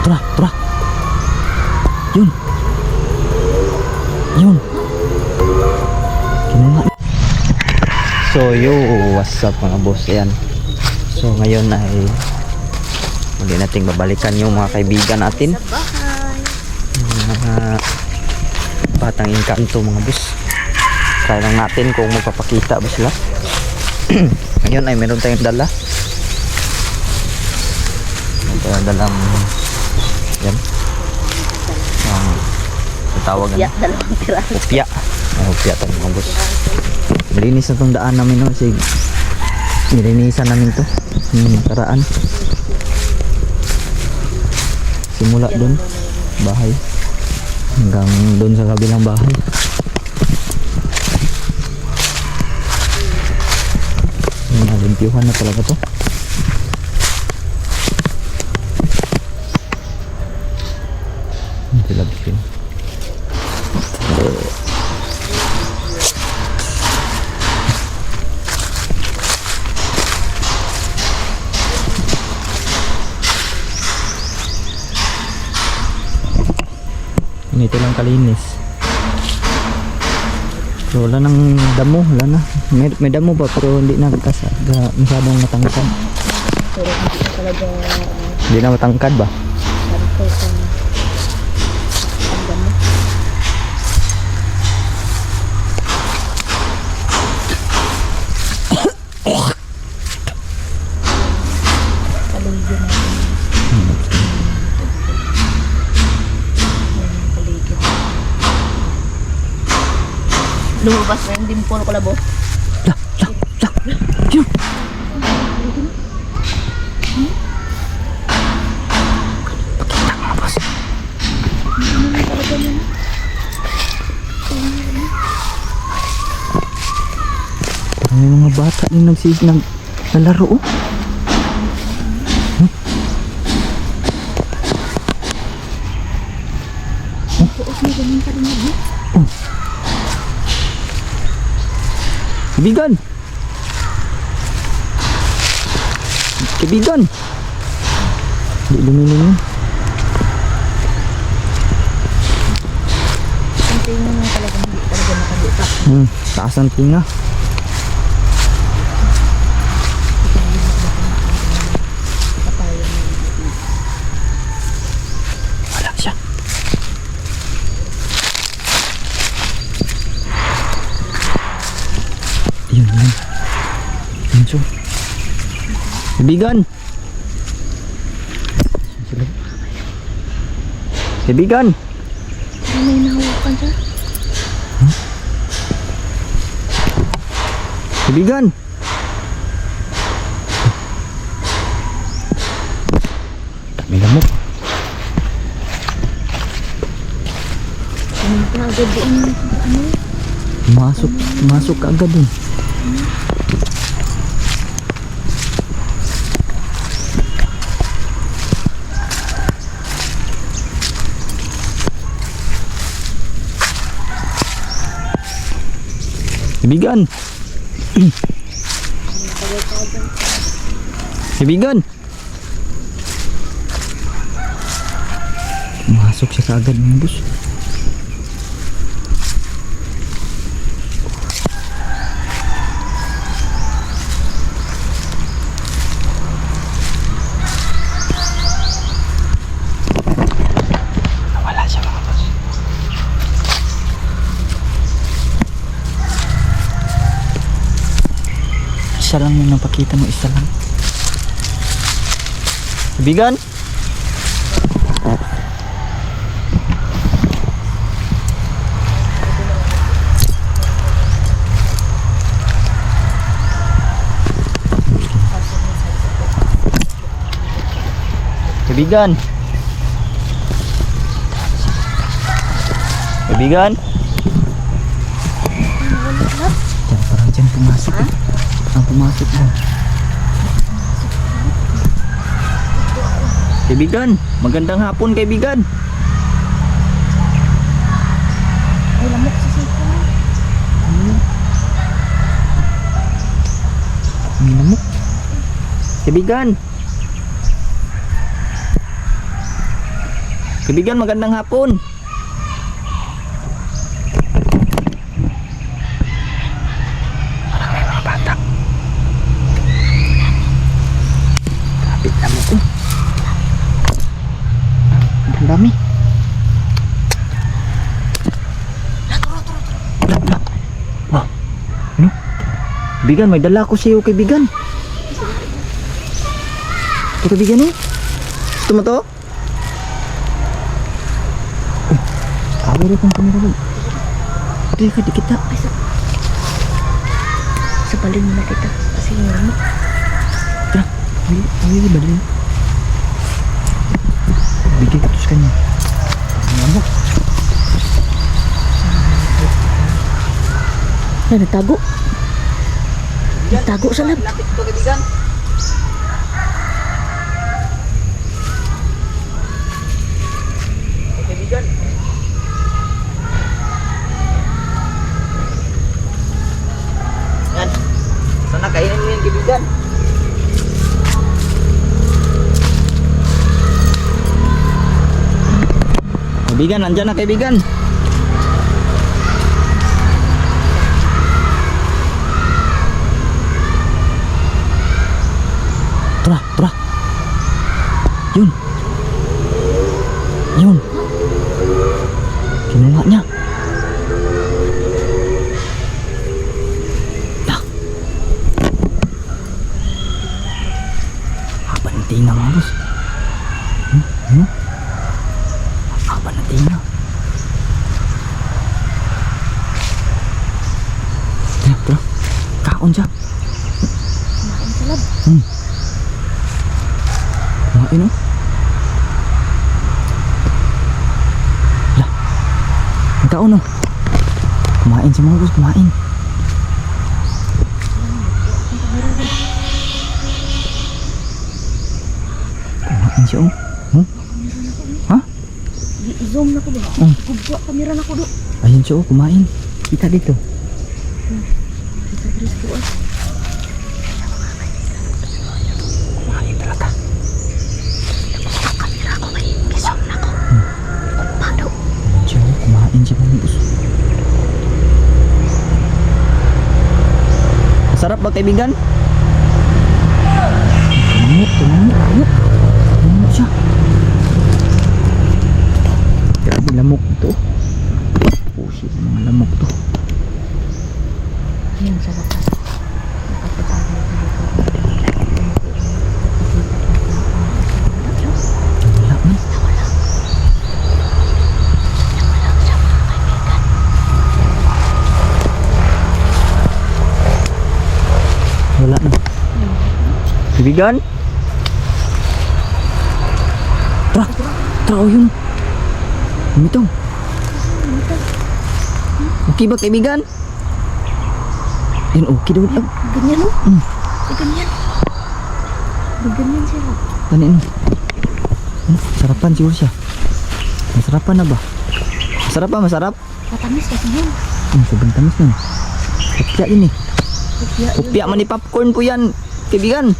Tara, tara. Yun. Yun. Kinuha. So yo, what's up mga boss? Ayan. So ngayon ay muli nating babalikan yung mga kaibigan natin. Mga batang engkanto mga boss. Try lang natin kung magpapakita ba sila. Ngayon ay meron tayong dala. Dalang yan. Tawag Upya, dalawang piraso. Upya. Upya to mga boss. Malinis na tong daan namin no. Sige. Nilinisan namin to. Nakaraan. Simula dun bahay hanggang dun sa kabilang bahay. Nalimpyuhan na talaga to. Silabsin. Ito lang kalinis. So wala nang damo, wala na. May damo pa pero hindi na masyadong matangkad. Pero hindi na talaga Hindi na matangkad ba? harito sa pagdamo. Paligid natin. Paligid. Lumabas na yung dimple ko labo. Yun. Pakita mga boss. Parang may mga bata yung naglalaro oh. Oh. Kaibigan! Kaibigan! Hindi lumilin yun. Ang tingin mo talaga hindi talaga nakabita. Taas ang tinga. Wala siya. Yun. Yun siya. Kaibigan! Kaibigan! May nahawakan siya. Kaibigan! May lamok. Pumunta agad doon. Masok ka agad eh. Kaibigan! Kaibigan! Masok siya kaagad mga boss. Nawala siya mga boss. Isa lang yung napakita mo, isa lang. Kaibigan? Kaibigan? Kaibigan? Diyan, parang dyan pumasok eh. Ang pumasok mo. Kaibigan, magandang hapon kaibigan. Ay, lamok sa siko. May lamok. Kaibigan. Kaibigan, magandang hapon. Marami mga bata. Kapit na mo ko. Ang dami. Wah, ano? Kaibigan, may dala ko sa'yo, kaibigan. Ito, kaibigan eh. Gusto mo to? Awal rin kong kamera rin. Di kita. Ay, sa balin na kita. Kasi yung lamok. Tara, awal balin. Bigay ko to sa kanya. Ngamok. Ay, natago. Natago sa lab. Lapit ito, kaibigan. Kaibigan. Yan. Sana kainin mo yan, kaibigan. Kaibigan, nandyan na kaibigan. Tara. Yun. Kinuha niya. Haba ng tinga mga boss. Haba ng tinga. Tara. Kaon siya. Kumain sa lab. Kumain oh. Lah. Ang kaon oh. Kumain si mga boss, kumain. Kumain siya oh. Ha? I-zoom na ko ba? Gugwa kamera na ko do. Ayun siya oh, kumain. Kita dito. Kita dres ko ah. Kumain talaga. Kamera ko kay i-zoom na ko. Pado. Ayun siya oh, kumain siya mga boss. Masarap ba kaibigan? Tumamok siya. Grabe lamok ito. Pusi mga lamok to. Yan sa wakas. Nakapag-aral ko dito. Wala man. Wala na. Kaibigan? Tara oh yun. Umitong. Okay ba kaibigan? Yan okay daw lang. Ganyan o? Ganyan. Ganyan siya. Panin. Sarapan siguro siya. Masarapan na ba? Masarap ba? Masarap? Matamis kasi yun. Sobrang tamis nun. Hopya yun eh. Hopya yun. Hopya man ni popcorn po yan. Kaibigan.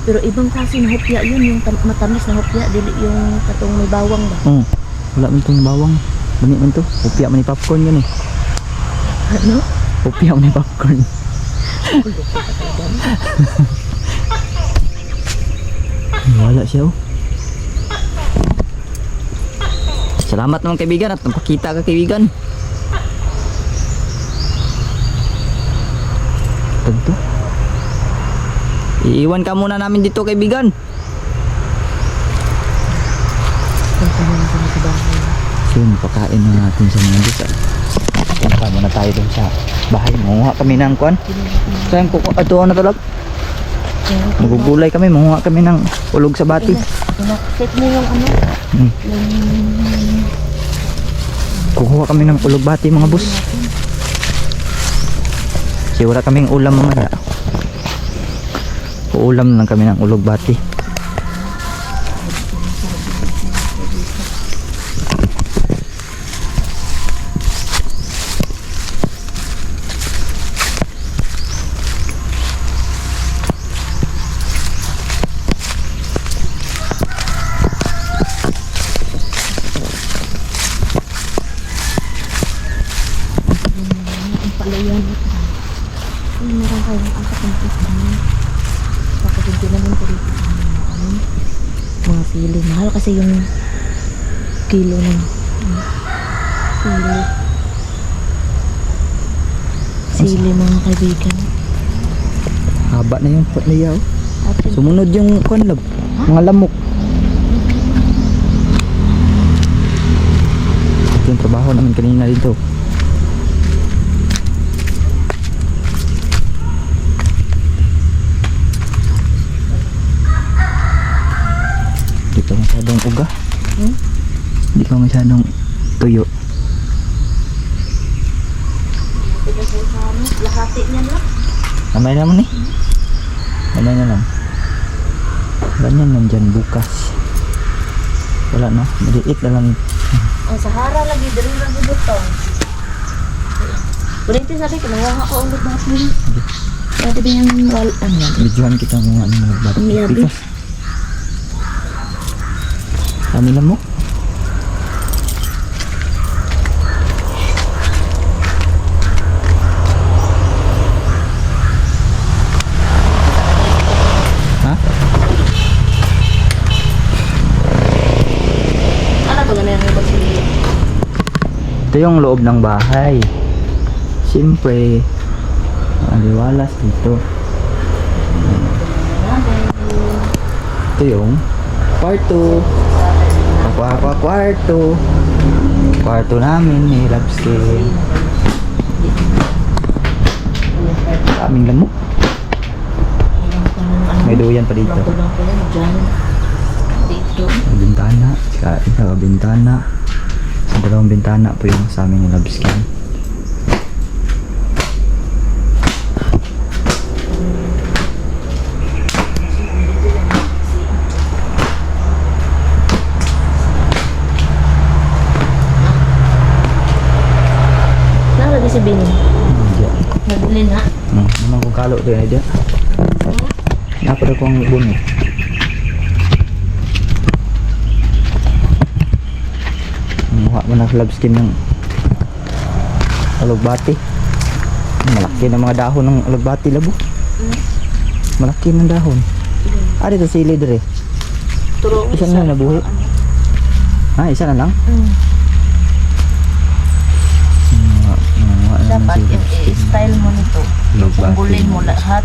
Pero ibang klase na hopya yun. Yung matamis na hopya. Dili yung katong may bawang ba? Wala man itong bawang. Bani man to. Hopya man ni popcorn yun eh. Ano? Hopya man ni popcorn. Wala siya oh. Salamat naman kaibigan at nagpakita ka kaibigan. Ito. Iiwan ka muna namin dito kaibigan. Punta na lang kami sa bahay. So pakain na natin sa mga dito. Punta muna tayo dun sa bahay. Manguha kami ng kuan. Saan ko ito na talag? Magugulay kami, manguha kami ng ulog sa bati. Set mo yung ano? Kukuha kami ng ulog bati mga boss. Kasi wala kaming ulam mamaya. Uulam lang kami ng ulog bati. sili. Mahal kasi yung kilo ng sili. Sili mga kaibigan. Haba na yung patlayaw. At Sumunod yung konlab. Mga lamok. Ito yung trabaho namin kanina dito. Hindi ka masyadong uga. Hindi ka masyadong tuyo. lahati niya lang. Amay naman eh. Amay na lang. Ganyan lang dyan bukas. Wala na. Maliit na lang. Ang Sahara lagi, dali lang butong. Berarti sabi ko, nawawa ko ulit mga pili. Pwede ba yung wal, ano yan? Medyohan kita mga ano magbato. Miyabi. Pikas. Kami lang mo. Ha? Ano ba ganun yung bagsilyo? Ito yung loob ng bahay. Siyempre, aliwalas dito. Ito yung kwarto. Kwarto. Kwarto namin ni Labskin. Kaming lamok. May duyan pa dito. Bangko yan, dyan. Dito. May bintana. Saka isa bintana. Sa dalawang bintana po yung sa amin ni Labskin. Lagi si Bini. Diyan. Nabili na. Naman kong kalo din ay diyan. Napada ko ang bunyi. Mukha mo na Labskin ng alugbati. Malaki na mga dahon ng alugbati labo. Malaki ng dahon. Ah, dito sili dire. Turong Isa na nabuhi. Ah, isa na lang. Dapat i-style mo nito. Kumbulin mo lahat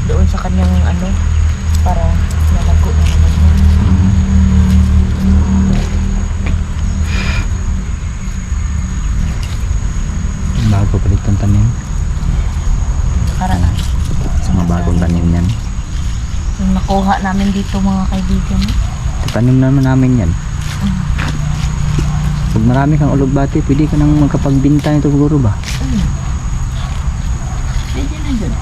doon sa kanyang ano para nalago na naman yun. Bago palit ang tanim. Para na. Sa mga bagong tanim yan. Yung nakuha namin dito mga kaibigan. Tanim naman namin yan. Pag marami kang ulugbati, pwede ka nang magkapagbinta nito siguro ba? Pwede na dyan.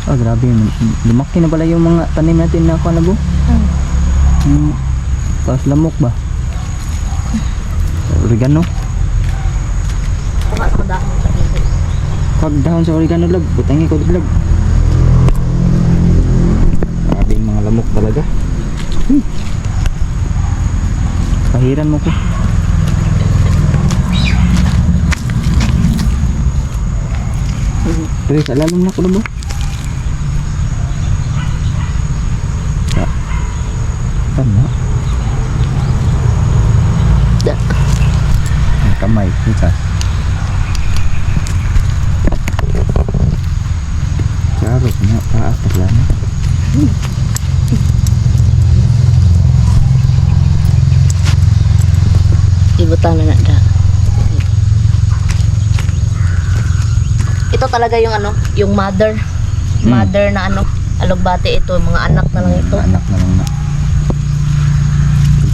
Ah, grabe yun. Lumaki na pala yung mga tanim natin na na bo. Tapos lamok ba? Oregano. Kuha sa kadahon sa dito. Pag dahon sa oregano lag, butangi ko lag. Grabe yung mga lamok talaga. Pahiran mo ko. Pero sa lalong na ko na mo. Tama. Ang kamay, kita. Charot na, paatak lang. Ibutan na da. Ito talaga yung ano, yung mother. Mother na ano, alugbati ito, mga anak na lang ito. Anak na lang na.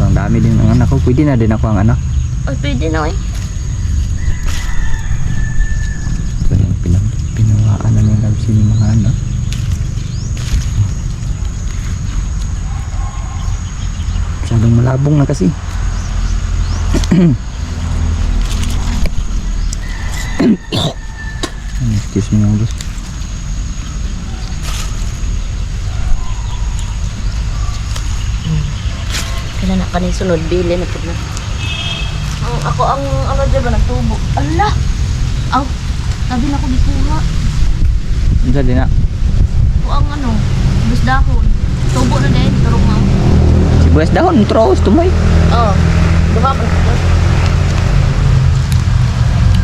Ang dami din ng anak ko. Pwede na din ako ang anak. Ay, pwede na eh. So yung pinawaan na ng Labskin yung mga anak. Masyadong malabong na kasi. Excuse me mga boss. Kaya na kanay sunod, bili na po na. Ako ang ano dyan ba, nagtubo. Ala! Ang, sabi na ko di kuha. Isa din na. Ako ang ano, bis dahon. Tubo na din, turong Sibuyas dahon, tros, tumoy. Oo. Duha pa na.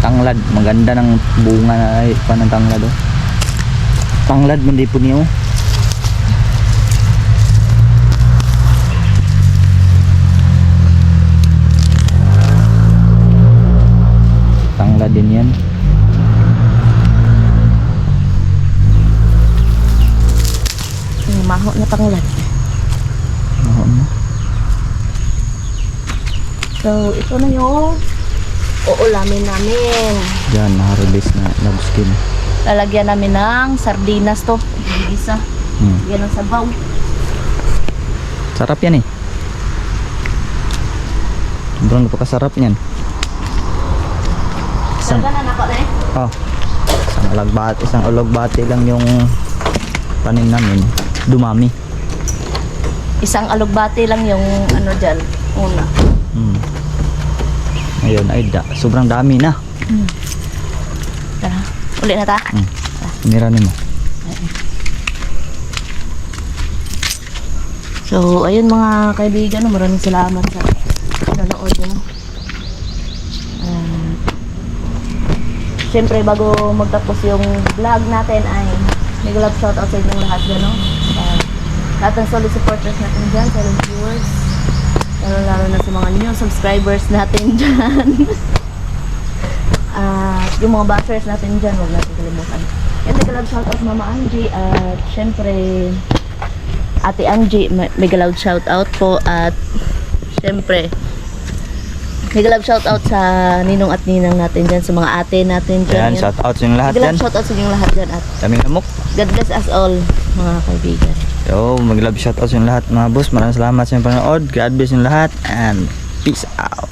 Tanglad, maganda ng bunga na ay ng tanglad oh. Tanglad man di po niyo. Tanglad din yan. Yung maho na tanglad. Oo, no? So, ito na yung uulamin namin. Diyan, na-harvest na log skin. Lalagyan namin ng sardinas to. Isa. Yan ang sabaw. Sarap yan eh. Sobrang napakasarap yan. Isang, Talaga na nako na eh. oh, isang ulagbati lang yung panin namin. Dumami. Isang alugbati lang yung ano dyan. Una. Ayun, ay sobrang dami na. Tara. Uli na ta. Niranin mo. So, ayun mga kaibigan, no, maraming salamat sa nanood nyo. Siyempre, bago magtapos yung vlog natin ay mega love shoutout sa inyong lahat dyan, no? Lahat ng solid supporters natin dyan, silent viewers. Lalo na sa mga new subscribers natin dyan. At yung mga bashers natin dyan, huwag natin kalimutan. Yan, mega love shoutout Mama Angie. At syempre, Ate Angie, mega loud shoutout po. At syempre, mega love shoutout sa ninong at ninang natin dyan, sa mga ate natin dyan. Yan, shout out sa inyo lahat Mega dyan. love shoutout sa inyong lahat dyan. At Daming lamok. God bless us all, mga kaibigan. Yo, mag-love shout out sa inyo lahat mga boss. Maraming salamat sa inyong panonood. God bless inyo lahat and peace out.